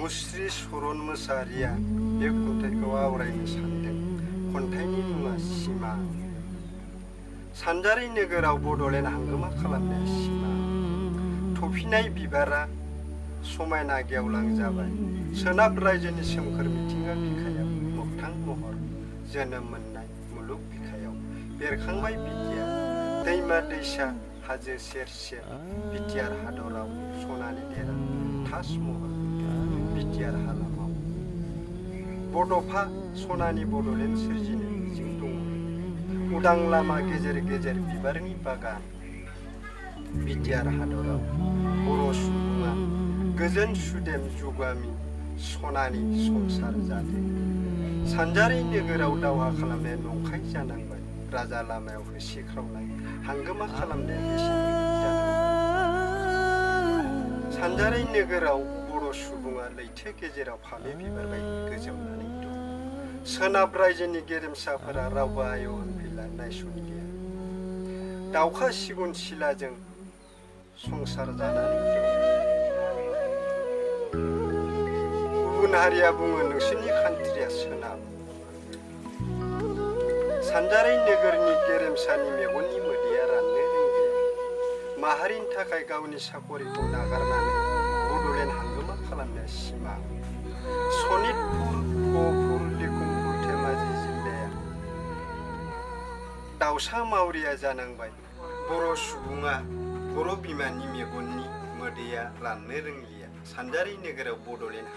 मुस्रि सरन मोसाहारिया बे खन्थाइखौ आवरायनो सानदों। खन्थाइनि मुङा सिमां। सानजारि नोगोराव बड'लेण्ड हांगोमा खालामनाय सिमां। थफिनाय बिबारा समायना गेवलां जाबाय। सोनाब रायजोनि सोमखोर मिथिंगा बिखायाव मोगथां महर जोनोम मोननाय मुलुग बिखायाव बेरखांबाय बिटिआर। दैमा दैसा हाजो सेर सेर बिटिआर हादराव सनानि देरा थास महर बिटिआर हालामाव। बड'फा सनानि बड'लेण्ड सोरजिनो मिजिं दङ। उदां लामा गेजेर गेजेर बिबारनि बागान बिटिआर हादराव बर' सुबुङा गोजोन सुदेम जुगामि सनानि संसार जादों। सानजारि नोगोराव दावहा खालामनाया नंखाय जानांबाय। राजा लामायाव होसिख्रावनाय हांगोमा खालामनाया बेसेन जानांबाय। सानजारि नोगोराव बर' सुबुङा लैथो गेजेराव फामे बिबार बायदि गोजोमनानै दं। सोनाब रायजोनि गेरेमसाफोरा रावबो आय होनफैला नायसनलिया। दाउखा सिगुन सिलाजों संसार जानानै दं। गुबुन हारिया बुङो नोंसोरनि कान्ट्रिया सोनाब। सानजारि नोगोरनि गेरेमसानि मेगननि मोदैया राननो रोंलिया। माहारिनि थाखाय गावनि साकरिखौ नागारनानै बड'लेण्ड हांगोमा खालामनाया सिमां। सनितपुर, गहपुर, लिकुमपुर, धेमाजि जिल्लाया दाउसा मावरिया जानांबाय। बर' सुबुङा बर' बिमानि मेगननि मोदैया राननो रोंलिया। सानजारि नोगोराव बड'लेण्ड